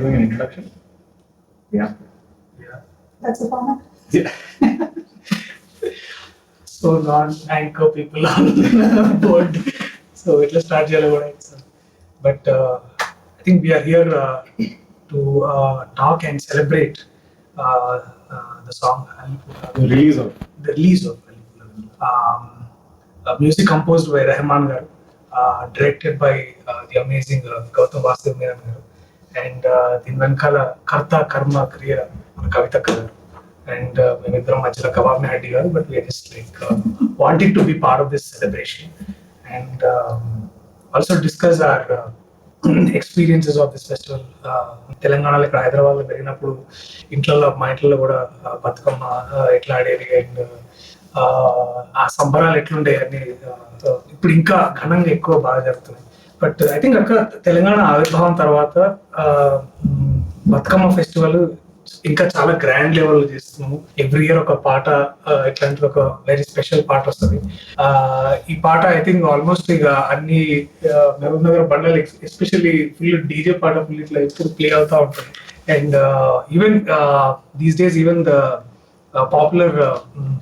doing an introduction? Yeah. That's the format. Yeah. So non-anchor people on board. So it'll start here. But I think we are here to talk and celebrate the song. The release of. The release of music composed by Rahman garu, directed by the amazing Goutham Menon garu, and the Venkala Karta Karma Kriya Kavitha garu. And మేమిద్దరం మధ్యలో కబాబ్ని హడ్డి కాదు, but we are just like wanting to be part of this celebration and also discuss our experiences of this festival. తెలంగాణలో ఇక్కడ హైదరాబాద్లో పెరిగినప్పుడు మా ఇంట్లో కూడా బతుకమ్మ ఎట్లా ఆడేది అండ్ ఆ సంబరాలు ఎట్లుండే అని ఇప్పుడు ఇంకా ఘనంగా ఎక్కువ బాగా జరుగుతుంది. బట్ ఐ థింక్ అక్కడ తెలంగాణ ఆవిర్భావం తర్వాత బతుకమ్మ ఫెస్టివల్ ఇంకా చాలా గ్రాండ్ లెవెల్ చేస్తున్నాము. ఎవ్రీ ఇయర్ ఒక పాట ఇట్లాంటి ఒక వెరీ స్పెషల్ పాట వస్తుంది. ఈ పాట ఐ థింక్ ఆల్మోస్ట్ ఇక అన్ని మహబూబ్ నగర్ బండలు ఎస్పెషల్లీ ఫుల్ డీజే పాట ఫుల్ ఇట్లా ఎప్పుడు ప్లే అవుతా ఉంటుంది. And even these days even the popular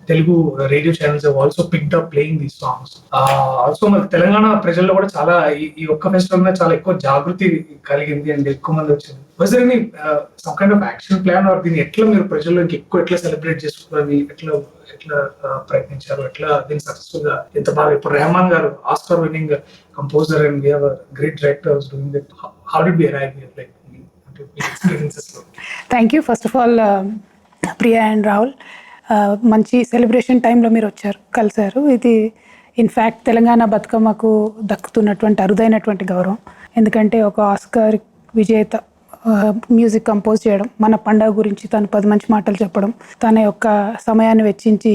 Telugu radio channels also picked up playing these songs. Also మనకు తెలంగాణ ప్రజల్లో కూడా చాలా ఈ ఒక్క ఫెస్టివల్ మీద చాలా ఎక్కువ జాగృతి కలిగింది అండ్ ఎక్కువ మంది వచ్చింది. Was there any some kind of action plan or దీన్ని ఎట్లా మీరు ప్రజల్లో ఎక్కువ ఎట్లా సెలబ్రేట్ చేసుకోవాలి, ఎట్లా ప్రయత్నించారు, ఎట్లా దీన్ని సక్సెస్ఫుల్ గా ఎంత బాగా ఇప్పుడు రెహమాన్ గారు Oscar winning composer and we have a great director doing that. How did we arrive here like experiences? Thank you first of all Priya and Rahul. మంచి సెలబ్రేషన్ టైంలో మీరు కలిశారు. ఇది ఇన్ఫ్యాక్ట్ తెలంగాణ బతుకమ్మకు దక్కుతున్నటువంటి అరుదైనటువంటి గౌరవం. ఎందుకంటే ఒక ఆస్కార్ విజేత మ్యూజిక్ కంపోజ్ చేయడం, మన పండుగ గురించి తను 10 మంచి మాటలు చెప్పడం, తన యొక్క సమయాన్ని వెచ్చించి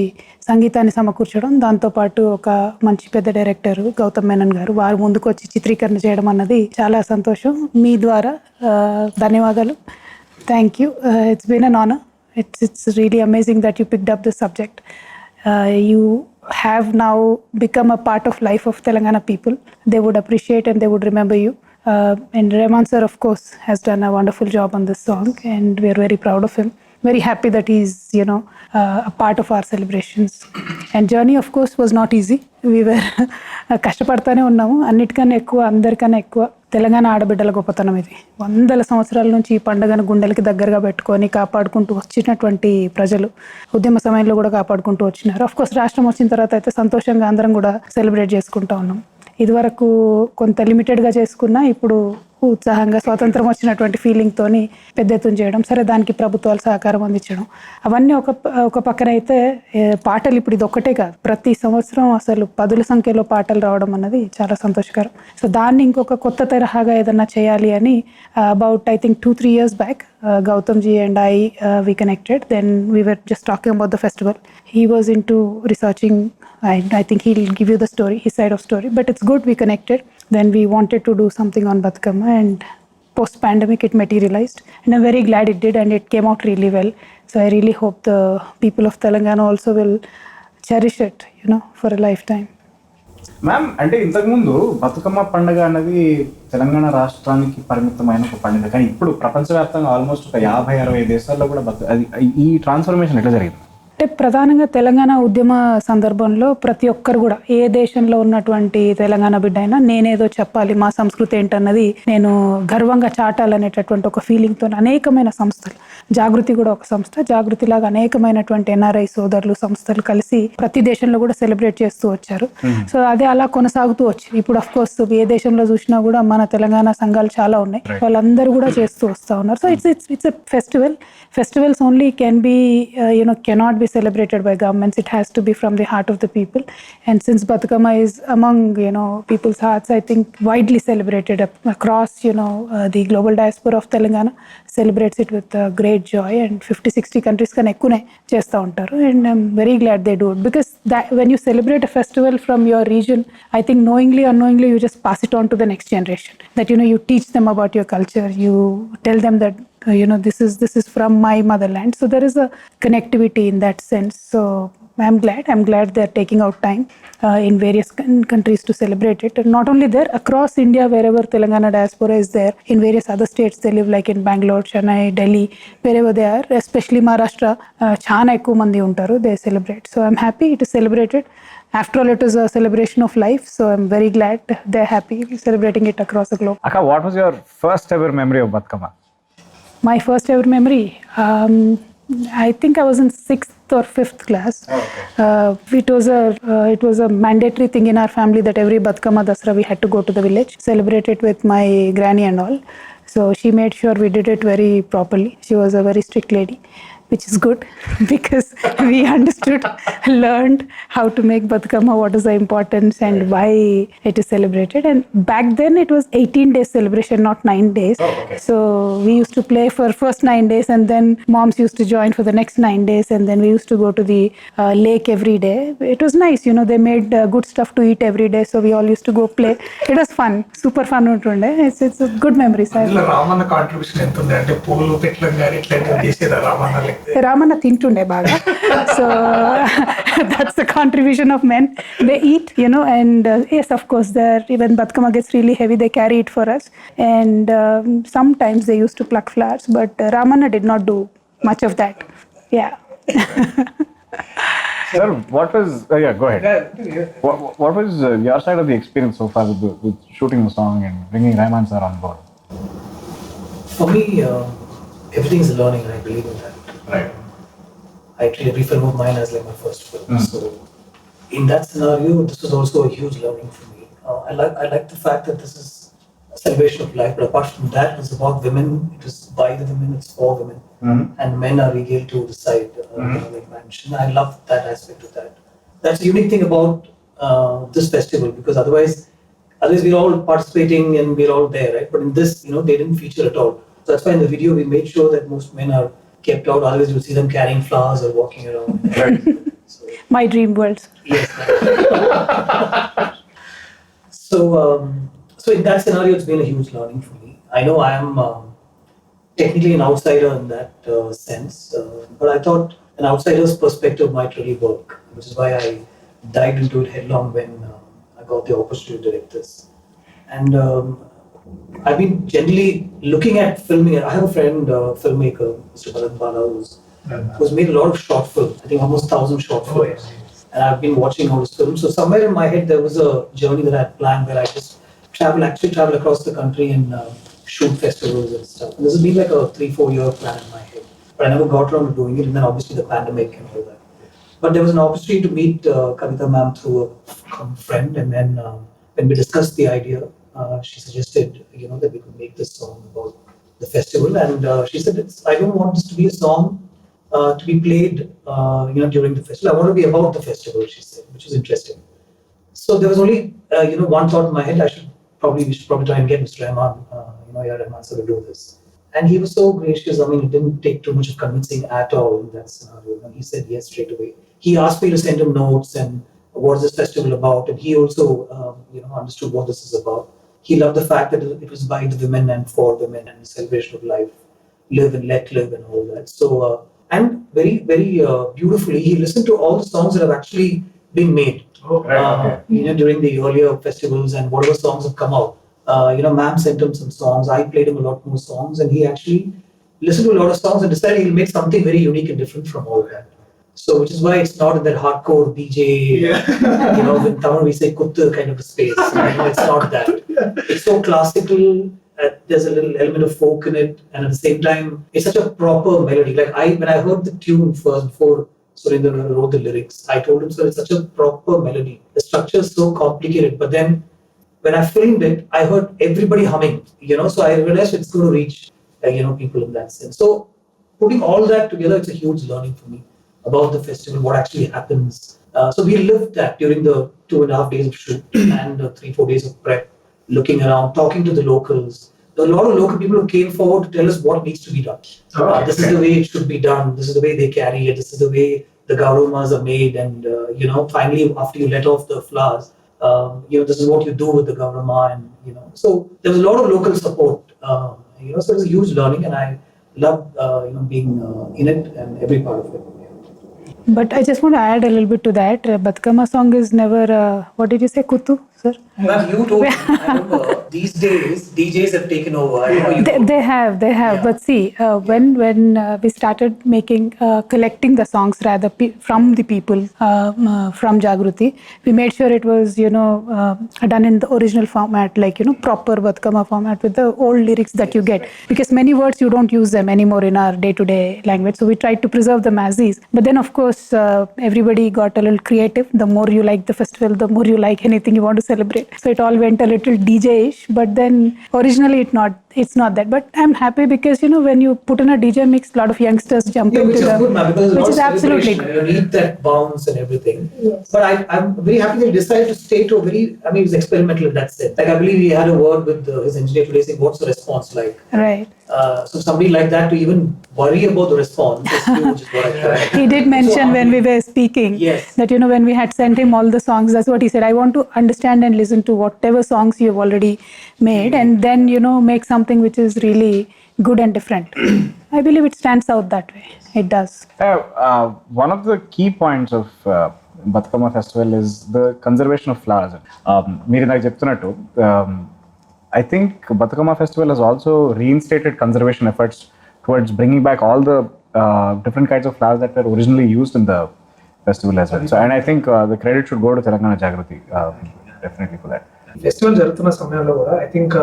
సంగీతాన్ని సమకూర్చడం, దాంతోపాటు ఒక మంచి పెద్ద డైరెక్టర్ గౌతమ్ మెనన్ గారు వారు ముందుకు వచ్చి చిత్రీకరణ చేయడం అన్నది చాలా సంతోషం. మీ ద్వారా ధన్యవాదాలు. Thank you. It's been an honour. It's really amazing that you picked up this subject. You have now become a part of life of Telangana people. They would appreciate and they would remember you. And Rahman sir, of course, has done a wonderful job on this song, and we are very proud of him. Very happy that he's, a part of our celebrations. And journey, of course, was not easy. We were కష్టపడతానే ఉన్నాము. అన్నిటికన్నా ఎక్కువ, అందరికన్నా ఎక్కువ తెలంగాణ ఆడబిడ్డల గొప్పతనం ఇది. 100 సంవత్సరాల నుంచి ఈ పండుగను గుండెలకి దగ్గరగా పెట్టుకొని కాపాడుకుంటూ వచ్చినటువంటి ప్రజలు ఉద్యమ సమయంలో కూడా కాపాడుకుంటూ వచ్చినారు. ఆఫ్ కోర్స్ రాష్ట్రం వచ్చిన తర్వాత అయితే సంతోషంగా అందరం కూడా సెలబ్రేట్ చేసుకుంటా ఉన్నాం. ఇదివరకు కొంత లిమిటెడ్గా చేసుకున్నా ఇప్పుడు ఉత్సాహంగా స్వాతంత్రం వచ్చినటువంటి ఫీలింగ్తోని పెద్ద ఎత్తున చేయడం, సరే దానికి ప్రభుత్వాలు సహకారం అందించడం, అవన్నీ ఒక పక్కన అయితే పాటలు ఇప్పుడు ఇది ఒక్కటే కాదు, ప్రతి సంవత్సరం అసలు 10ల సంఖ్యలో పాటలు రావడం అన్నది చాలా సంతోషకరం. సో దాన్ని ఇంకొక కొత్త తరహాగా ఏదన్నా చేయాలి అని about I think 2-3 years back Goutham ji and I we connected. Then we were just talking about the festival. He was into researching. I think he'll give you the story, his side of story, but it's good we connected. Then we wanted to do something on Bathukamma, and post-pandemic it materialized, and I'm very glad it did, and it came out really well. So I really hope the people of Telangana also will cherish it, for a lifetime. Ma'am, అంటే ఇంతకుముందు బతుకమ్మ పండుగ అన్నది తెలంగాణ రాష్ట్రానికి పరిమితమైన ఒక పండుగ, కానీ ఇప్పుడు ప్రపంచవ్యాప్తంగా ఆల్మోస్ట్ ఒక 50-60 దేశాల్లో కూడా ఈ ట్రాన్స్ఫర్మేషన్ ఎట్లా జరిగింది? అంటే ప్రధానంగా తెలంగాణ ఉద్యమ సందర్భంలో ప్రతి ఒక్కరు కూడా ఏ దేశంలో ఉన్నటువంటి తెలంగాణ బిడ్డ అయినా నేనేదో చెప్పాలి, మా సంస్కృతి ఏంటన్నది నేను గర్వంగా చాటాలనేటటువంటి ఒక ఫీలింగ్తో అనేకమైన సంస్థలు, జాగృతి కూడా ఒక సంస్థ, జాగృతిలాగా అనేకమైనటువంటి ఎన్ఆర్ఐ సోదరులు సంస్థలు కలిసి ప్రతి దేశంలో కూడా సెలబ్రేట్ చేస్తూ వచ్చారు. సో అదే అలా కొనసాగుతూ వచ్చింది. ఇప్పుడు అఫ్ కోర్స్ ఏ దేశంలో చూసినా కూడా మన తెలంగాణ సంఘాలు చాలా ఉన్నాయి, వాళ్ళందరూ కూడా చేస్తూ వస్తూ ఉన్నారు. So it's a festival. Festivals only can be, cannot be celebrated by governments. It has to be from the heart of the people. And since Bathukamma is among, people's hearts, I think widely celebrated across, the global diaspora of Telangana celebrates it with great joy. And 50-60 countries kan ekkune chestha untaru. And I'm very glad they do it, because that when you celebrate a festival from your region, I think knowingly or unknowingly you just pass it on to the next generation. That, you teach them about your culture. You tell them that this is from my motherland. So there is a connectivity in that sense. So I'm glad they're taking out time in various countries to celebrate it. And not only there, across India, wherever Telangana diaspora is there, in various other states they live, like in Bangalore, Chennai, Delhi, wherever they are, especially Maharashtra, chana ekku mandi untaru, they celebrate. So I'm happy it is celebrated. After all, it is a celebration of life, so I'm very glad they're happy celebrating it across the globe. Akka, what was your first ever memory of Bathukamma? My first ever memory, I think I was in 6th or 5th class. It was a mandatory thing in our family that every Bathukamma Dasra we had to go to the village, celebrate it with my granny and all. So she made sure we did it very properly. She was a very strict lady, which is good because we understood, learned how to make Bathukamma, what is the importance and why it is celebrated. And back then it was 18 days celebration, not 9 days. So we used to play for first 9 days, and then moms used to join for the next 9 days, and then we used to go to the lake every day. It was nice, you know, they made good stuff to eat every day, so we all used to go play. It was fun, super fun untunde. It's a good memory. అందులో Ramanna contribution ఎంత ఉంది అంటే పూలు పెట్టడం కానీ ఇట్లా చేసేదా రామన్న లెక్క Ramana tintunde baga. So that's the contribution of men. They eat, you know, and yes, of course, there even Bathukamma gets really heavy, they carry it for us. And sometimes they used to pluck flowers, but Ramana did not do much of that. Yeah. Sir, what was, go ahead. What was your side of the experience so far with shooting the song and bringing Rahman sir on board? For me, everything's a learning, and I believe in that. Right. I treat every film of mine as like my first film. So, in that scenario, this was also a huge learning for me. I like the fact that this is a celebration of life, but apart from that, it's about women. It is by the women, it's for women, and men are regaled to decide. Like I mentioned, I love that aspect of that. That's a unique thing about this festival, because otherwise we're all participating and we're all there, right? But in this, you know, they didn't feature at all. So that's why in the video we made sure that most men are kept out. Otherwise, you'll see them carrying flowers or walking around. So, My dream world. yes. So, so in that scenario, it's been a huge learning for me. I know I am technically an outsider in that sense, but I thought an outsider's perspective might really work, which is why I dived into it headlong when I got the opportunity to direct this. And I've been generally looking at filming. I have a friend, filmmaker, Mr. Bharat Bala, who's made a lot of short films. I think almost 1,000 short films. And I've been watching all his films. So somewhere in my head there was a journey that I had planned where I just travel across the country and shoot festivals and stuff. And this has been like a 3-4 year plan in my head. But I never got around to doing it. And then obviously the pandemic and all that. But there was an opportunity to meet Kavitha ma'am through a friend, and then when we discussed the idea, she suggested, you know, that we could make this song about the festival, and she said, I don't want this to be a song to be played, you know, during the festival. I want to be about the festival, she said, which was interesting. So there was only, you know, one thought in my head: we should probably try and get Mr. Rahman, you know, Rahman sir to do this. And he was so gracious. I mean, it didn't take too much of convincing at all in that scenario. And he said yes straight away. He asked me to send him notes and what is this festival about, and he also, you know, understood what this is about. He loved the fact that it was by the women and for women and the celebration of life, live and let live and all that. So, and very, very beautifully, he listened to all the songs that have actually been made, you know, during the earlier festivals, and whatever songs have come out. You know, ma'am sent him some songs. I played him a lot more songs, and he actually listened to a lot of songs and decided he'll make something very unique and different from all that. So, which is why it's not in that hardcore DJ, you know, in Tamil we say kuttu kind of a space. You know, it's not that. It's so classical. There's a little element of folk in it, and at the same time, it's such a proper melody. Like when I heard the tune first before Surendra wrote the lyrics, I told him, "Sir, it's such a proper melody. The structure is so complicated, but then when I filmed it, I heard everybody humming. You know, so I realized it's going to reach, you know, people in that sense. So putting all that together, it's a huge learning for me about the festival, what actually happens. So we lived that during the 2.5 days of shoot and 3-4 days of prep, looking around, talking to the locals. There were a lot of local people who came forward to tell us what needs to be done. This is the way it should be done. This is the way they carry it. This is the way the Gouthams are made. And, you know, finally, after you let off the flowers, you know, this is what you do with the Gouthama. And, you know, so there was a lot of local support. You know, so it was a huge learning, and I loved, you know, being in it and every part of it. But I just want to add a little bit to that. Bathukamma song is never, what did you say, Kuttu, sir? Ma'am, you told me, I remember these days DJs have taken over. I know you They, told me. they have. Yeah. But see, when we started making, collecting the songs rather from the people, from Jagruti, we made sure it was, done in the original format, like, proper Bathukamma format with the old lyrics that you get. Because many words you don't use them anymore in our day-to-day language. So we tried to preserve them as is. But then, of course, everybody got a little creative. The more you like the festival, the more you like anything you want to celebrate. So it all went a little DJ-ish. But then originally it's not that. But I'm happy because, when you put in a DJ mix, a lot of youngsters jump Yeah, which into is the... good, ma'am, because which it's is absolutely good. You need that bounce and everything. Yes. But I'm very happy that he decided to stay to a very, I mean, it was experimental in that sense. Like, I believe he had a word with his engineer today saying, what's the response like? Right. So somebody like that to even worry about the response is huge, is what I tried. He did mention when we were speaking Yes. that, when we had sent him all the songs, that's what he said. I want to understand and listen to whatever songs you've already made and then, make something which is really good and different. I believe it stands out that way. It does. One of the key points of Bathukamma festival is the conservation of flowers. మీరు నాకు చెప్తున్నట్టు I think Bathukamma festival has also reinstated conservation efforts towards bringing back all the different kinds of flowers that were originally used in the festival as well. So, and I think the credit should go to Telangana Jagruti definitely for that. Festival జరుగుతున్న సమయంలో కూడా I think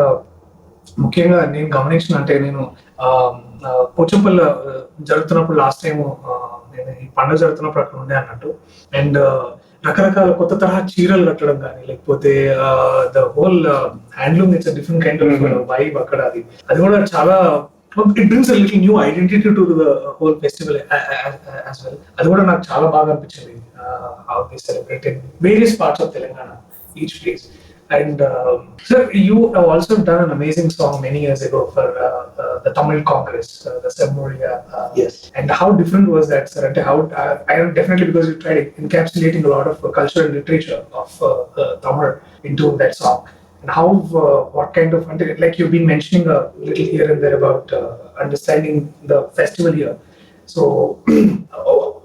ముఖ్యంగా నేను గమనించిన అంటే నేను పోచంపల్లి జరుగుతున్నప్పుడు last time నేను ఈ పండుగ జరుగుతున్నప్పుడు అక్కడ ఉండే అన్నట్టు అండ్ రకరకాల కొత్త తరహా చీరలు కట్టడం కానీ లేకపోతే the whole handloom it's different kind of vibe అక్కడ అది కూడా చాలా it brings a little new identity to the whole festival as well. అది కూడా నాకు చాలా బాగా అనిపించింది how they celebrate in various parts of Telangana each place. And sir, you have also done an amazing song many years ago for the Tamil Congress, the Semmoria. Yes. And how different was that, sir? And how I am definitely because you tried encapsulating a lot of culture and literature of Tamil into that song. And how, what kind of, like you've been mentioning a little here and there about understanding the festival here. So,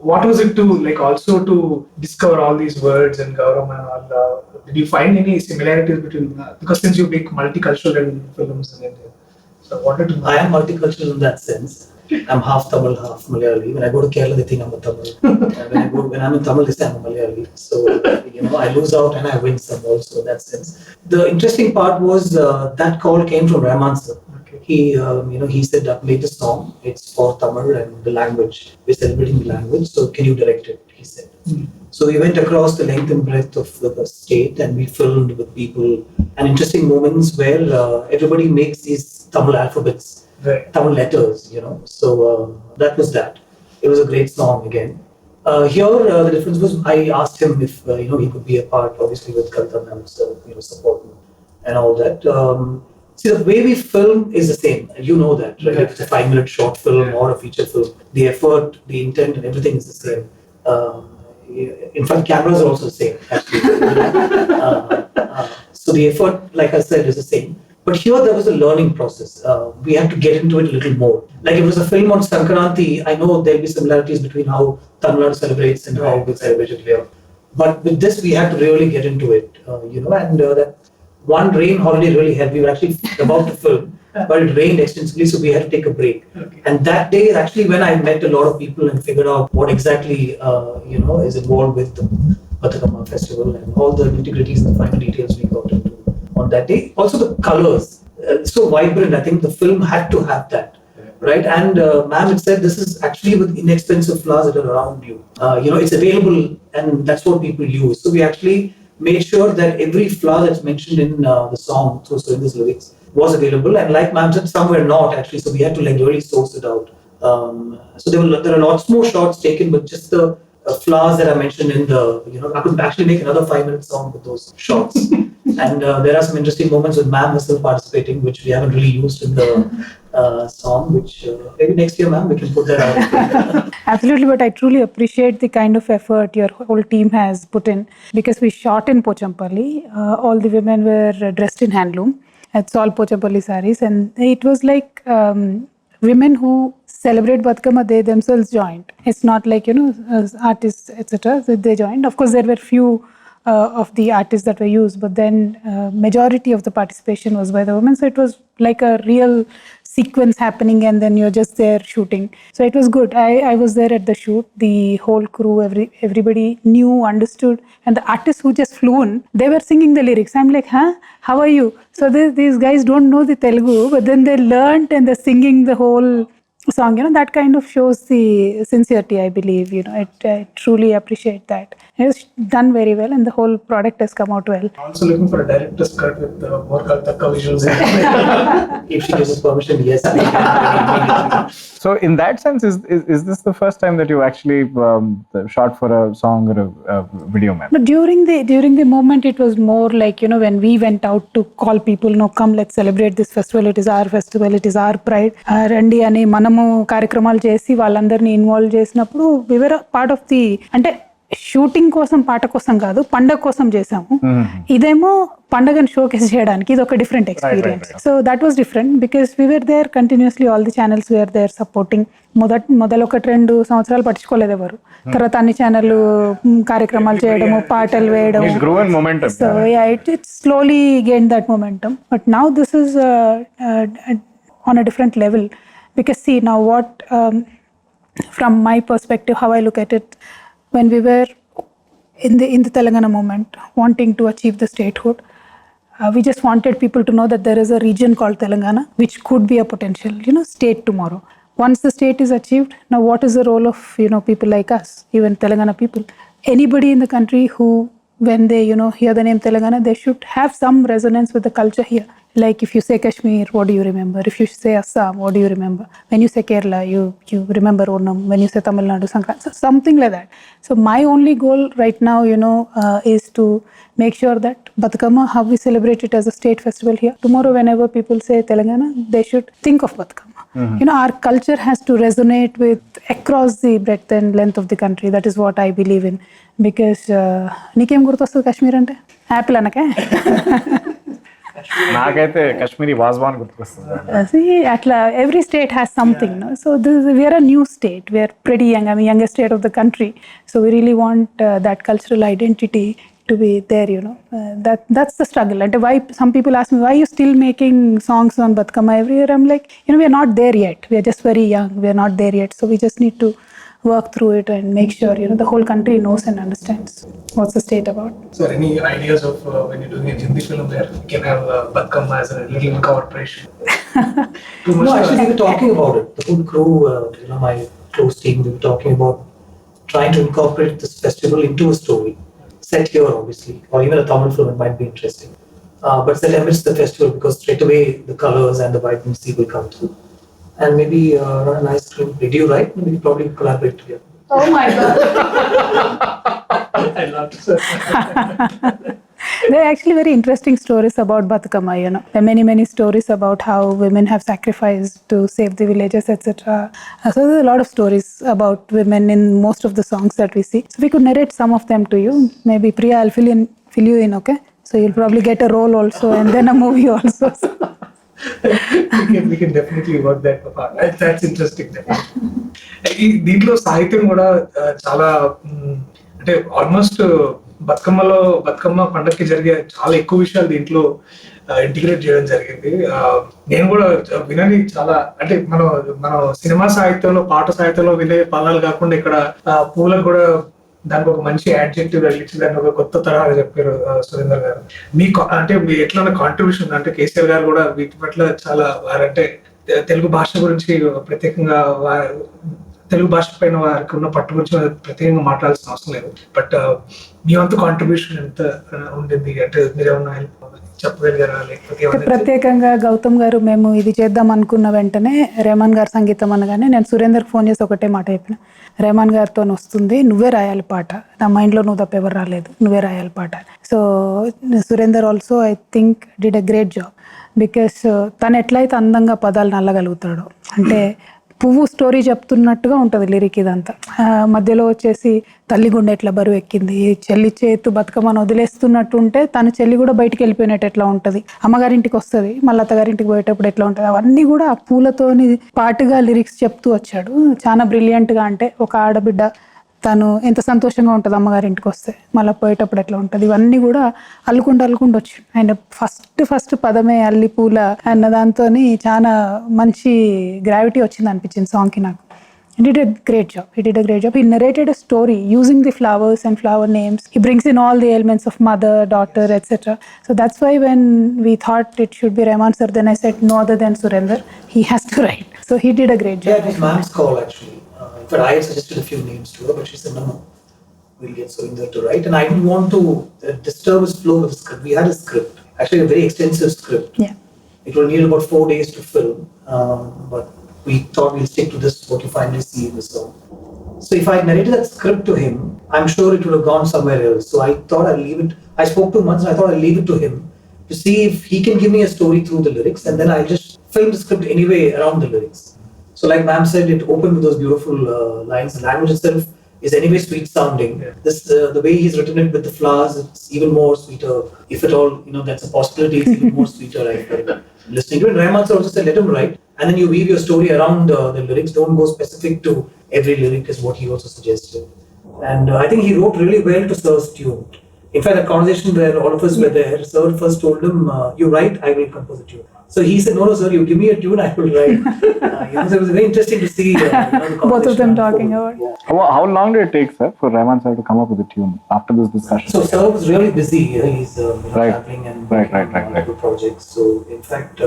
what was it to like also to discover all these words and Goutham and all? Did you find any similarities between because since you make multicultural films in India, so I wanted to know. I am multicultural in that sense. I'm half Tamil, half Malayali. When I go to Kerala, they think I'm a Tamil. When I'm in Tamil, they say I'm a Malayali. So I lose out and I win some also in that sense. The interesting part was that call came from Rahman sir. He, he said, I've made a song. It's for Tamil and the language. We're celebrating the language. So can you direct it? He said. So we went across the length and breadth of the state and we filmed with people and interesting moments where everybody makes these Tamil alphabets, Right. Tamil letters, So that was that. It was a great song again. Here, the difference was I asked him if, he could be a part, obviously with Kavitha ma'am, so, support me and all that. See, the way we film is the same. You know that, right? If it's a 5-minute short film or a feature film, the effort, the intent, and everything is the same. In fact, cameras are also the same, actually. So the effort, like I said, is the same. But here there was a learning process. We had to get into it a little more. Like if it was a film on Sankranti, I know there'll be similarities between how Tamil Nadu celebrates and how we celebrate it here. But with this, we had to really get into it, and that one rain holiday really helped. We were actually about to film, but it rained extensively, so we had to take a break. Okay. And that day is actually when I met a lot of people and figured out what exactly, is involved with the Bathukamma festival and all the nitty-gritties and the finer details we got into on that day. Also the colors, so vibrant. I think the film had to have that. Right, and ma'am had said this is actually with inexpensive flowers that are around you. It's available, and that's what people use. So we actually made sure that every flower that's mentioned in the song through Surinda's lyrics was available. And like ma'am said, some were not actually, so we had to like really source it out. So there are lots more shots taken, but just the flowers that I mentioned in the, I could actually make another 5-minute song with those shots. And there are some interesting moments with ma'am herself participating, which we haven't really used in the song, which maybe next year, ma'am, we can put that out. Absolutely, but I truly appreciate the kind of effort your whole team has put in because we shot in Pochampalli. All the women were dressed in handloom. It's all Pochampalli sarees, and it was like women who celebrate Bathukamma, they themselves joined. It's not like, artists, etc. They joined. Of course, there were few of the artists that were used, but then majority of the participation was by the women. So it was like a real sequence happening, and then you're just there shooting. So it was good. I was there at the shoot. The whole crew, everybody knew, understood, and the artists who just flew in, they were singing the lyrics. I'm like, huh? How are you? So these guys don't know the Telugu, but then they learned and they're singing the whole song. That kind of shows the sincerity, I believe. I truly appreciate that. It's done very well, and the whole product has come out well. Also looking for a director's cut with more Kavitha visuals. If she gives us permission, yes. So in that sense, is this the first time that you actually shot for a song or a video, ma'am? But during the moment, it was more like, when we went out to call people, no, come, let's celebrate this festival. It is our festival. It is our pride. Randi ani manamu కార్యక్రమాలు చేసి వాళ్ళందరినీ involve చేసినప్పుడు we were a part of the, అంటే shooting కోసం, పాట కోసం కాదు, పండగ కోసం చేసాము. ఇదేమో పండగను షోకేస్ చేయడానికి, ఇది ఒక different experience. So that was different because we were there continuously, all the channels were there supporting. మొదలు 1-2 సంవత్సరాలు పట్టించుకోలేదు ఎవరు. తర్వాత అన్ని ఛానళ్ళు కార్యక్రమాలు చేయడము, పాటలు వేయడం. So it slowly gain that momentum. But now this is on a different level. Because see, now what, from my perspective, how I look at it, when we were in the Telangana movement, wanting to achieve the statehood, we just wanted people to know that there is a region called Telangana, which could be a potential, state tomorrow. Once the state is achieved, now what is the role of, people like us, even Telangana people? Anybody in the country who, when they, hear the name Telangana, they should have some resonance with the culture here. Like if you say Kashmir, what do you remember? If you say Assam, what do you remember? When you say Kerala, you remember Onam. When you say Tamil Nadu, Sankranti. So something like that. So my only goal right now, is to make sure that Bathukamma, how we celebrate it as a state festival here. Tomorrow, whenever people say Telangana, they should think of Bathukamma. Our culture has to resonate with across the breadth and length of the country. That is what I believe in. Because నీకేం గుర్తొస్తుంది కాశ్మీర్ అంటే? Apple అనకే? నాకైతే కాశ్మీరీ వాజ్వాన్ గుర్తుకొస్తుంది. అట్లా every state has something. So we're a new state, we're pretty young, youngest state of the country. So we really want that cultural identity to be there, that's the struggle. And why some people ask me, why are you still making songs on Bathukamma every year? I'm like, we are not there yet. We are just very young. We are not there yet. So we just need to work through it and make sure, the whole country knows and understands what's the state about. So any ideas of when you're doing a Hindi film there, you can have Bathukamma as a little incorporation? No, actually we were talking about it. The whole crew, my close team, we were talking about trying to incorporate this festival into a story. Set here, obviously, or even a Tamil film, it might be interesting. But set amidst the festival, because straight away the colors and the vibrancy will come through. And maybe run a nice film. Did you write? Maybe we probably collaborate together. Oh my God. I love to say. There are actually very interesting stories about Bathukamma, There are many stories about how women have sacrificed to save the villages, etc. So there's a lot of stories about women in most of the songs that we see. So we could narrate some of them to you. Maybe Priya, I'll fill you in, okay? So you'll probably get a role also and then a movie also. we can definitely work that apart. That's interesting. దీంట్లో సాహిత్యం కూడా చాలా, అంటే almost Bathukamma పండగకి జరిగే చాలా ఎక్కువ విషయాలు దీంట్లో ఇంటిగ్రేట్ చేయడం జరిగింది. నేను కూడా వినని చాలా, అంటే మన సినిమా సాహిత్యంలో, పాట సాహిత్యంలో వినే పదాలు కాకుండా ఇక్కడ పూలకు కూడా దానికి ఒక మంచి యాడ్జెక్టివ్ తగిలించి దాన్ని ఒక కొత్త తరహాగా చెప్పారు సురేందర్ గారు. మీకు అంటే మీ ఎట్లా కాంట్రిబ్యూషన్, అంటే కేసీఆర్ గారు కూడా వీటి పట్ల చాలా, వారంటే తెలుగు భాష గురించి ప్రత్యేకంగా, తెలుగు భాష పైన వారికి ఉన్న పట్టు గురించి ప్రత్యేకంగా మాట్లాడాల్సిన అవసరం లేదు. బట్ మీ వంతు కాంట్రిబ్యూషన్ ఎంత ఉండింది, అంటే మీరేమన్నా చెప్పగలిగారా? లేకపోతే ప్రత్యేకంగా గౌతమ్ గారు, మేము ఇది చేద్దాం అనుకున్న వెంటనే రెహమాన్ గారు సంగీతం అనగానే నేను సురేందర్కి ఫోన్ చేసి ఒకటే మాట చెప్పిన, రెహమాన్ గారితో వస్తుంది, నువ్వే రాయాలి పాట, నా మైండ్లో నువ్వు తప్ప ఎవరు రాలేదు, నువ్వే రాయాలి పాట. So Surender also I think did a great job. Because తను ఎట్లయితే అందంగా పదాలు నల్లగలుగుతాడో, అంటే పువ్వు స్టోరీ చెప్తున్నట్టుగా ఉంటుంది లిరిక్ ఇదంతా. మధ్యలో వచ్చేసి తల్లి గుండె ఎట్లా బరువు ఎక్కింది, చెల్లి చేతు బతుకమ్మను వదిలేస్తున్నట్టు ఉంటే తన చెల్లి కూడా బయటికి వెళ్ళిపోయినట్టు ఎట్లా ఉంటుంది, అమ్మగారింటికి వస్తుంది మళ్ళీ అత్తగారింటికి పోయేటప్పుడు ఎట్లా ఉంటుంది, అవన్నీ కూడా ఆ పూలతోని పాటుగా లిరిక్స్ చెప్తూ వచ్చాడు. చాలా బ్రిలియంట్గా. అంటే ఒక ఆడబిడ్డ తను ఎంత సంతోషంగా ఉంటుంది అమ్మగారింటికి వస్తే, మళ్ళీ పోయేటప్పుడు ఎట్లా ఉంటుంది, ఇవన్నీ కూడా అల్లుకుంటూ వచ్చు. అండ్ ఫస్ట్ పదమే అల్లి పూల అన్న దాంతో చాలా మంచి గ్రావిటీ వచ్చింది అనిపించింది సాంగ్కి నాకు. He did a great job. He narrated a story using the flowers and flower names. He brings in all the elements of mother, daughter, etc. So that's why when we thought it should be Rahman sir, then I said no other than Surinder. He has to write. So he did a great job. Yeah, it was ma'am's call actually. In fact, I had suggested a few names to her, but she said no, we'll get Surinder to write. And I didn't want to disturb his flow with the script. We had a script, actually a very extensive script. Yeah. It will need about 4 days to film, but we thought we'll stick to this, what you finally see in the song. So if I narrated that script to him, I'm sure it would have gone somewhere else. So I thought I'd leave it. I spoke to him once and I thought I'd leave it to him to see if he can give me a story through the lyrics, and then I'll just film the script anyway around the lyrics. So like ma'am said, it opened with those beautiful lines. The language itself is anyway sweet sounding. This the way he's written it with the flowers, it's even more sweeter. If at all, that's a possibility, it's even more sweeter. I felt listening to it. Rahman sir also said, let him write, and then you weave your story around the lyrics. Don't go specific to every lyric, is what he also suggested. And I think he wrote really well to Sir's tune. In fact, that conversation where all of us were there, Sir first told him, you write, I will compose a tune. So he said, no, sir, you give me a tune, I will write. So it was very interesting to see the Both of them talking about. Yeah. How long did it take, sir, for Rahman sir to come up with the tune after this discussion? So Sir was really busy. He's Right. traveling and Right. multiple projects. So in fact,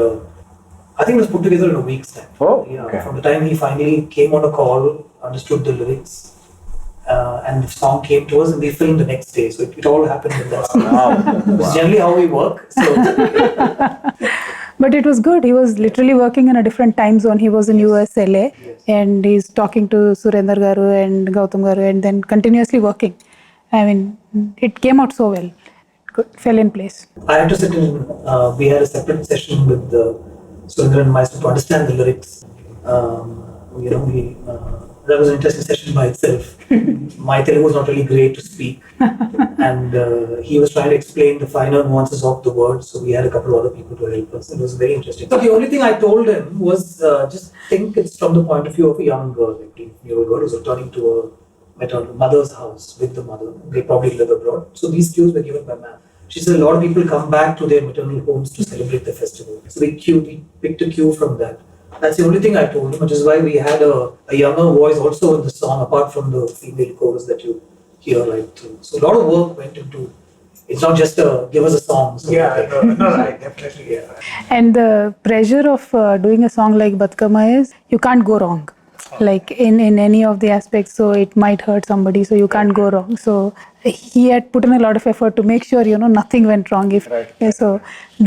I think it was put together in a week's time. Oh, Yeah. okay. From the time he finally came on a call, understood the lyrics, and the song came to us, and we filmed the next day. So it all happened in that. Wow. It's generally how we work. So But it was good. He was literally working in a different time zone. He was in US, LA, and he's talking to Surinder garu and Goutham garu, and then continuously working. I mean, it came out so well. Fell in place. I had to sit in. We had a separate session with Surinder and myself to understand the lyrics. That was an interesting session by itself. My Telugu was not really great to speak, and he was trying to explain the finer nuances of the words. So we had a couple of other people to help us. It was very interesting. So the only thing I told him was just think it's from the point of view of a young girl, like a 18-year-old girl who's returning to her maternal mother's house with the mother. They probably live abroad. So these cues were given by ma'am. She said a lot of people come back to their maternal homes to celebrate the festival. So we picked a cue from that. That's the only thing I told him, which is why we had a younger voice also in the song, apart from the female chorus that you hear right through. So a lot of work went into. It's not just give us a song. So Right, definitely, yeah. And the pressure of doing a song like Bathukamma is you can't go wrong. Like in any of the aspects, so it might hurt somebody, so you can't go wrong. So he had put in a lot of effort to make sure nothing went wrong. So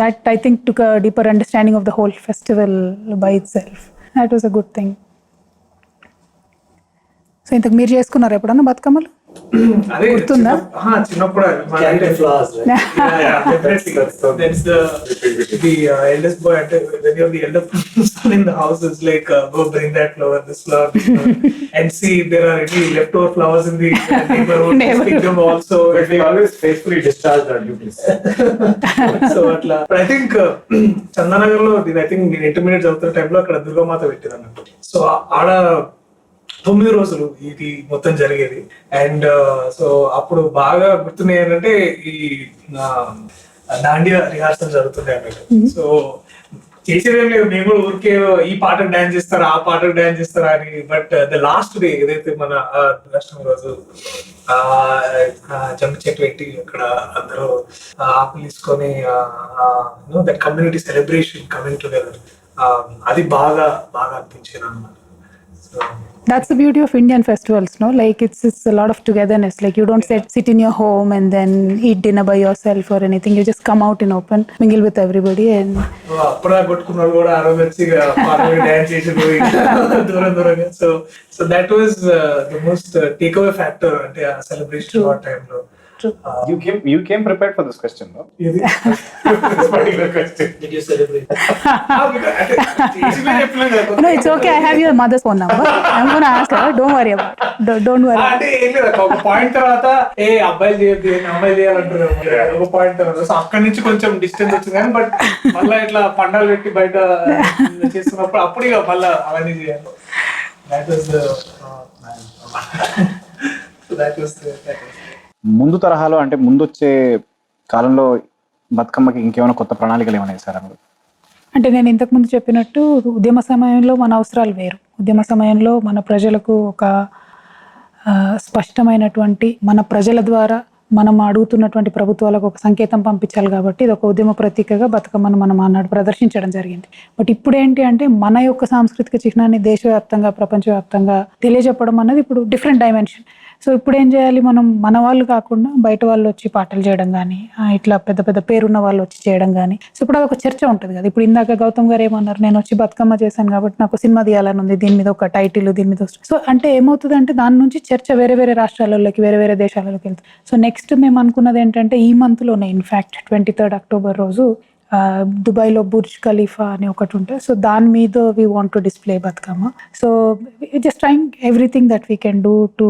that I think took a deeper understanding of the whole festival by itself. That was a good thing. So ఇంతకు మీరు చేసుకున్నారు ఎప్పుడన్నా బతుకమ్మలు? అదే గుర్తుందా? చిన్నప్పుడు carry the flowers, right? definitely. That's the eldest boy. When you're the elder son in the house, it's like go bring that flower, this flower, and see if there are any leftover flowers in the neighborhood. Pick them also. But we always faithfully discharged our duties. So atla. But I think Chandanagar లో I think నేను intermediate చదువుతున్న టైంలో అక్కడ దుర్గామాత పెట్టేది అన్నట్టు. So ఆడ 9 రోజులు ఇది మొత్తం జరిగేది. అండ్ సో అప్పుడు బాగా గుర్తున్నాయి ఏంటంటే ఈ దాండియా రిహార్సల్ జరుగుతుండే అన్నట్టు. సో చేసేదేం లేదు, మేము కూడా ఊరికే ఈ పాటకు డాన్స్ చేస్తారా ఆ పాటకు డాన్స్ చేస్తారా అని. బట్ ద లాస్ట్ డే ఏదైతే మన దర్శనం రోజు జంప్ చెట్టు పెట్టి అక్కడ అందరూ ఆకులు తీసుకొని that community celebration coming together, అది బాగా బాగా అనిపించింది అన్నమాట. So That's the beauty of Indian festivals, no? Like it's a lot of togetherness. Like you don't sit in your home and then eat dinner by yourself or anything. You just come out in open, mingle with everybody, and అప్పుడు కొట్టుకున్న వాళ్ళు కూడా ఆ రోజు వచ్చి dance చేసి దూరంగా. So that was the most take away factor అంటే ఆ సెలబ్రేషన్ ఆ టైంలో. True. You came prepared for this question, no? ఇది this particular question. Did you celebrate? No, it's okay. I have your mother's phone number. I'm gonna ask her. Don't worry about it. Don't worry. అంటే ఏం లేదు అక్క, ఒక point తర్వాత అబ్బాయిలు చేయొద్దు అమ్మాయిలు చేయాలంటారు ఒక పాయింట్ తర్వాత. సో అక్కడి నుంచి కొంచెం డిస్టెన్స్ వచ్చింది కానీ బట్ మళ్ళీ ఇట్లా పండాలు పెట్టి బయట చేస్తున్నప్పుడు అప్పుడు ఇక మళ్ళీ అవన్నీ చేయాలి. That was ముందు తరహాలో అంటే ముందు వచ్చే కాలంలో బతుకమ్మకి ఇంకేమైనా కొత్త ప్రణాళికలు ఏమైనా సార్? అంటే నేను ఇంతకుముందు చెప్పినట్టు ఉద్యమ సమయంలో మన అవసరాలు వేరు. ఉద్యమ సమయంలో మన ప్రజలకు ఒక స్పష్టమైనటువంటి మన ప్రజల ద్వారా మనం అడుగుతున్నటువంటి ప్రభుత్వాలకు ఒక సంకేతం పంపించాలి కాబట్టి ఇది ఒక ఉద్యమ ప్రతీకగా బతుకమ్మను మనం ఆనాడు ప్రదర్శించడం జరిగింది. బట్ ఇప్పుడు ఏంటి అంటే మన యొక్క సాంస్కృతిక చిహ్నాన్ని దేశవ్యాప్తంగా ప్రపంచవ్యాప్తంగా తెలియజెప్పడం అన్నది ఇప్పుడు డిఫరెంట్ డైమెన్షన్. సో ఇప్పుడు ఏం చేయాలి, మనం మన వాళ్ళు కాకుండా బయట వాళ్ళు వచ్చి పాటలు చేయడం కానీ ఇట్లా పెద్ద పెద్ద పేరున్న వాళ్ళు వచ్చి చేయడం కానీ. సో ఇప్పుడు అదొక చర్చ ఉంటుంది కదా. ఇప్పుడు ఇందాక గౌతమ్ గారు ఏమన్నారు, నేను వచ్చి బతుకమ్మ చేశాను కాబట్టి నాకు సినిమా తీయాలని ఉంది, దీని మీద ఒక టైటిల్, దీని మీద. సో అంటే ఏమవుతుంది అంటే దాని నుంచి చర్చ వేరే వేరే రాష్ట్రాలలోకి వేరే వేరే దేశాలలోకి వెళ్తుంది. సో నెక్స్ట్ మేము అనుకున్నది ఏంటంటే ఈ మంత్లోనే ఇన్ఫ్యాక్ట్ 23 అక్టోబర్ రోజు దుబాయ్లో బుర్జ్ ఖలీఫా అని ఒకటి ఉంటుంది. సో దాని మీద we want to display Bathukamma. So just trying everything that we can do to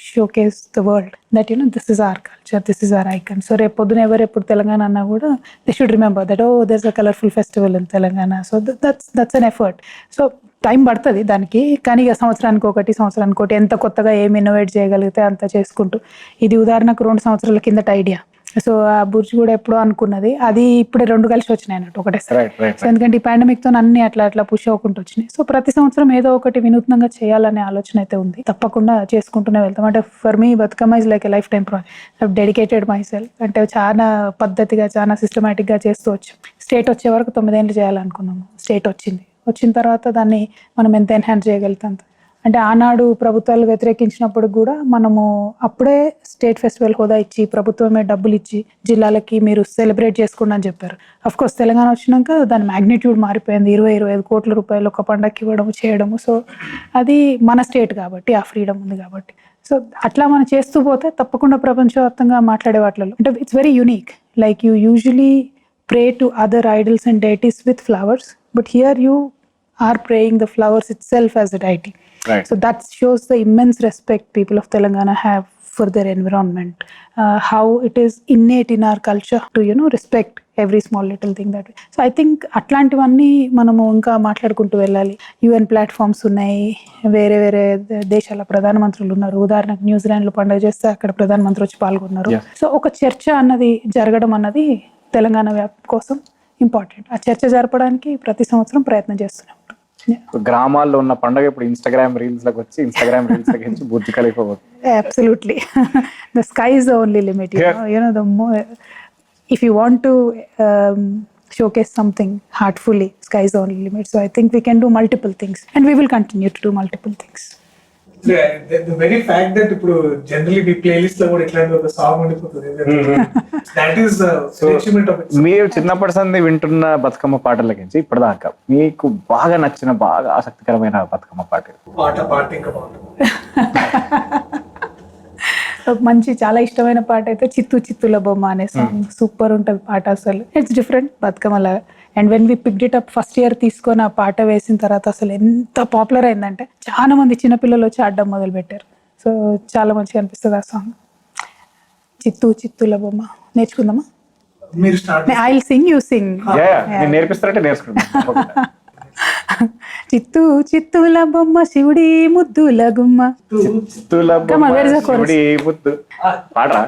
showcase the world that this is our culture, this is our icon. So రేపు పొద్దున ఎప్పుడు తెలంగాణ అన్నా కూడా they should remember that there's a colourful festival in Telangana. So that's an effort. So time పడుతుంది దానికి, కానీ ఇక సంవత్సరానికి ఒకటి ఎంత కొత్తగా ఏమి ఇన్నోవేట్ చేయగలిగితే అంత చేసుకుంటూ. ఇది ఉదాహరణకు 2 సంవత్సరాల కిందట ఐడియా. సో ఆ బుర్జ్ కూడా ఎప్పుడో అనుకున్నది, అది ఇప్పుడే 2 కలిసి వచ్చినాయి అన్నట్టు ఒకటేసారి. సో ఎందుకంటే ఈ పాండమిక్ తో అన్ని అట్లా పుష్ అవ్వకుండా వచ్చినాయి. సో ప్రతి సంవత్సరం ఏదో ఒకటి వినూత్నంగా చేయాలనే ఆలోచన అయితే ఉంది. తప్పకుండా చేసుకుంటూనే వెళ్తాం. అంటే for me Bathukamma is like a life time project. Dedicated my self. అంటే చాలా పద్ధతిగా చాలా సిస్టమేటిక్ గా చేస్తూ వచ్చాం. స్టేట్ వచ్చే వరకు 9 ఏళ్ళు చేయాలనుకున్నాము. స్టేట్ వచ్చిన తర్వాత దాన్ని మనం ఎంత ఎన్హాన్స్ చేయగలుగుతాం. అంటే ఆనాడు ప్రభుత్వాలు వ్యతిరేకించినప్పుడు కూడా మనము అప్పుడే స్టేట్ ఫెస్టివల్ హోదా ఇచ్చి ప్రభుత్వమే డబ్బులు ఇచ్చి జిల్లాలకి మీరు సెలబ్రేట్ చేసుకోండి అని చెప్పారు. అఫ్ కోర్స్ తెలంగాణ వచ్చినాక దాని మ్యాగ్నిట్యూడ్ మారిపోయింది. 20-25 కోట్ల రూపాయలు ఒక పండగకి ఇవ్వడము చేయడము. సో అది మన స్టేట్ కాబట్టి ఆ ఫ్రీడమ్ ఉంది కాబట్టి. సో అట్లా మనం చేస్తూ పోతే తప్పకుండా ప్రపంచవ్యాప్తంగా మాట్లాడే వాటిలో అంటే it's very unique. Like you usually pray to other idols and deities with flowers, but here you are praying the flowers itself as a deity. Right. So that shows the immense respect people of Telangana have for their environment, how it is innate in our culture to respect every small little thing that way. So I think అట్లాంటివన్నీ మనము ఇంకా మాట్లాడుకుంటూ వెళ్ళాలి. UN platforms ఉన్నాయి, వేరే వేరే దేశాల ప్రధానమంత్రులు ఉన్నారు. ఉదాహరణకు న్యూజిలాండ్లో పండుగ చేస్తే అక్కడ ప్రధానమంత్రి వచ్చి పాల్గొన్నారు. సో ఒక చర్చ అన్నది జరగడం అన్నది తెలంగాణ వ్యాప్తి కోసం ఇంపార్టెంట్. ఆ చర్చ జరపడానికి ప్రతి సంవత్సరం ప్రయత్నం చేస్తున్నాం. గ్రామాల్లో ఉన్న పండుగ ఇప్పుడు ఇన్స్టాగ్రామ్ రీల్స్ లకు వచ్చి బుర్జ్ ఖలీఫా పోతుంది. Absolutely. The sky is the only limit. The more, if you want to showcase something heartfully, sky is the only limit. So I think we can do multiple things, and we will continue to do multiple things. The very fact that ఇప్పుడు generally మీ playlist లో కూడా ఇట్లాంటి ఒక song ఉండిపోతుంది. That is achievement of it. మీరు చిన్నప్పటి సంది వింటున్న బతుకమ్మ పాటలకించి ఇప్పటిదాకా మీకు బాగా నచ్చిన బాగా ఆసక్తికరమైన బతుకమ్మ పాట ఇంకా పాట మంచి చాలా ఇష్టమైన పాట అయితే చిత్తుల బొమ్మ అనే సాంగ్. సూపర్ ఉంటుంది పాట అసలు. ఇట్స్ డిఫరెంట్ బతుకమ్మలా. And when we picked it up first year తీసుకొని ఆ పాట వేసిన తర్వాత అసలు ఎంత పాపులర్ అయిందంటే చాలా మంది చిన్నపిల్లలు వచ్చి ఆడడం మొదలు పెట్టారు. సో చాలా మంచిగా అనిపిస్తుంది ఆ సాంగ్. చిత్తుల బొమ్మ నేర్చుకుందామా? మీరు start. I will sing, you sing. నేర్పిస్తారంటే నేర్చుకుంటాం. చిత్తుల బొమ్మ శివుడి ముద్దుల గుమ్మ. Come on, where is the chorus? పాడరా?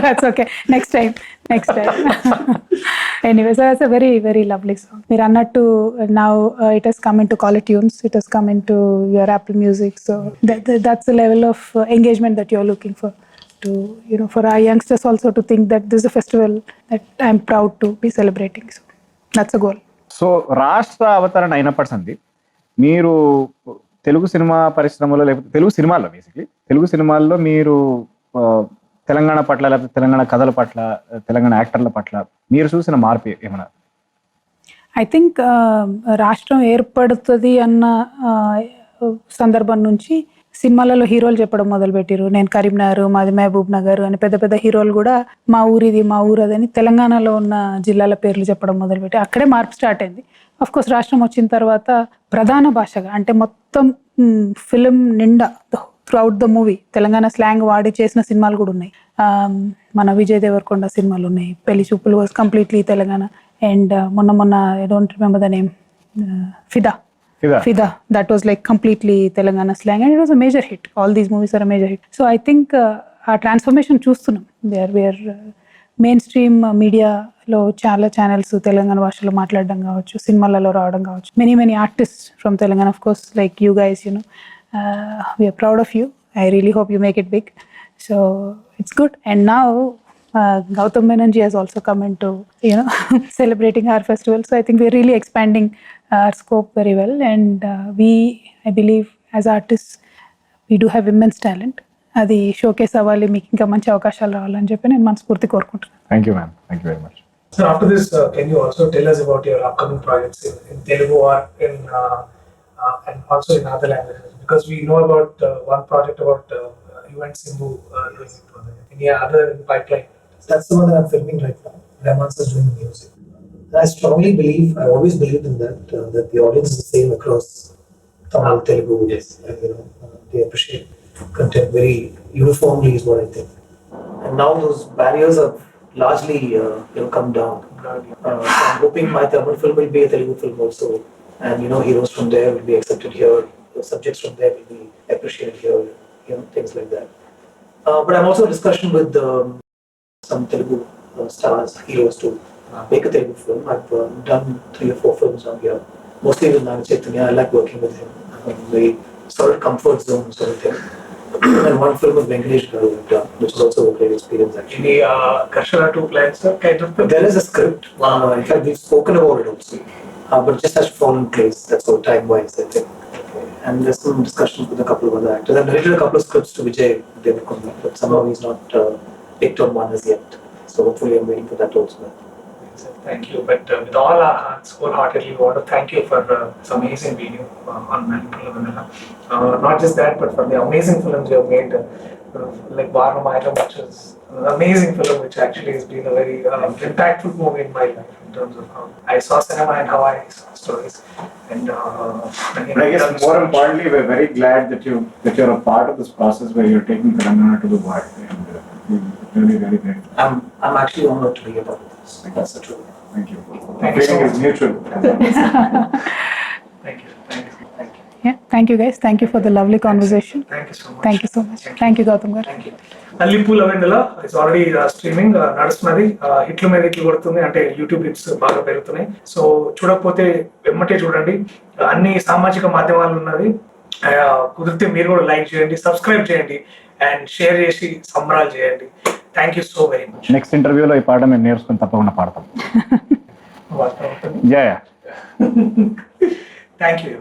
That's okay. Next time. Anyway, so that's a very, very lovely song. మీరు అన్నట్టు now it has come into Caller Tunes. It has come into your Apple Music. So that's the level of engagement that you're looking for. To for our youngsters also to think that this is a festival that I'm proud to be celebrating. So that's a goal. So రాష్ట్ర అవతరణ అయినప్పటి సంది మీరు Telugu cinema పరిశ్రమలో లేకపోతే తెలుగు సినిమాల్లో మీరు తెలంగాణ పట్ల లేకపోతే తెలంగాణ కథల పట్ల తెలంగాణ యాక్టర్ల పట్ల మీరు చూసిన మార్పు ఏమన్నా? ఐ థింక్ రాష్ట్రం ఏర్పడుతుంది అన్న సందర్భం నుంచి సినిమాలలో హీరోలు చెప్పడం మొదలుపెట్టారు. నేను కరీంనగర్, మాది మహబూబ్ నగర్ అని పెద్ద పెద్ద హీరోలు కూడా మా ఊరిది మా ఊరు అదని తెలంగాణలో ఉన్న జిల్లాల పేర్లు చెప్పడం మొదలుపెట్టి అక్కడే మార్పు స్టార్ట్ అయింది. అఫ్ కోర్స్ రాష్ట్రం వచ్చిన తర్వాత ప్రధాన భాషగా అంటే మొత్తం ఫిలిం నిండా through out the movie Telangana slang వాడి చేసిన సినిమాలు కూడా ఉన్నాయి. మన విజయ్ దేవరకొండ సినిమాలు ఉన్నాయి. పెళ్లి చూపులు వాజ్ కంప్లీట్లీ తెలంగాణ. అండ్ మొన్న I don't remember the name, ఫిదా, that was like completely Telangana slang and it was a major hit. All these movies are a major hit. So I think our transformation చూస్తున్నాం. Wear main stream మీడియాలో చాలా channels Telangana భాషలో మాట్లాడడం కావచ్చు, సినిమాలలో రావడం కావచ్చు. Many artist from Telangana, of course like you guys, we're proud of you. I really hope you make it big. So it's good. And now Goutham Menon ji has also come into, celebrating our festival. So I think we're really expanding our scope very well. And I believe as artists, we do have immense talent. అది showcase అవ్వాలి, మీకు ఇంకా మంచి అవకాశాలు రావాలని చెప్పి నేను మనస్ఫూర్తి కోరుకుంటున్నాను. Thank you ma'am, thank you very much. So after this, can you also tell us about your upcoming projects in Telugu or and also in other languages? Because we know about one project about you and Sindhu doing it. Any other in the pipeline? That's the one that I'm filming right now. Raman's is doing the music. And I strongly believe, I always believed in that, that the audience is the same across Tamil, Telugu. Yes. And, they appreciate content very uniformly is what I think. And now those barriers have largely, come down. So I'm hoping my Tamil film will be a Telugu film also. And, heroes from there will be accepted here. The subjects from there will be appreciated here. Things like that. But I'm also in discussion with some Telugu stars, heroes to make a Telugu film. I've done 3 or 4 films on here, mostly with Naga Chaitanya. I like working with him. I'm very solid comfort zone sort of thing. And one film with Venkatesh Garu I've done, which is also a great experience actually. Any Karshana 2 plans, sir? Kind of. There is a script. In fact, we've spoken about it also, but it just has to fall in place. That's all time-wise, I think. And there's some discussions with a couple of other actors. I've narrated a couple of scripts to Vijay Devarkonda, but somehow he's not picked on one as yet. So hopefully I'm waiting for that also. Thank you. But with all our hearts, wholeheartedly, we want to thank you for this amazing video on Manipula. Not just that, but for the amazing films you have made, like Varnamayam, which is an amazing film, which actually has been a very impactful movie in my life in terms of how I saw cinema and how I saw stories. And I guess more importantly, we're very glad that you're a part of this process where you're taking Telangana to the world, and really very great. I'm actually honored to be a part of this. That's the truth. Thank you. Thank you so Feeling is much. mutual. Thank you. Thank you. Thank you. Yeah, thank you guys. Thank you for the lovely conversation. Thank you so much. Thank you so much. Thank you Goutham garu. Thank you. Allipoola Vennela is already streaming నడుస్తున్నది. హిట్ల మీద హిట్లు కొడుతుంది, అంటే YouTube hits బాగా పెరుగుతున్నాయి. So చూడకపోతే వెమ్మటే చూడండి. అన్ని సామాజిక మాధ్యమాలు ఉన్నది. కుదిరితే మీరు కూడా లైక్ చేయండి, సబ్స్క్రైబ్ చేయండి అండ్ షేర్ చేసి సంబరాలు చేయండి. Thank you so very much. Next ఇంటర్వ్యూలో ఈ పాట మేము నేర్చుకుని తప్పకుండా పాడతాం. Yeah thank you.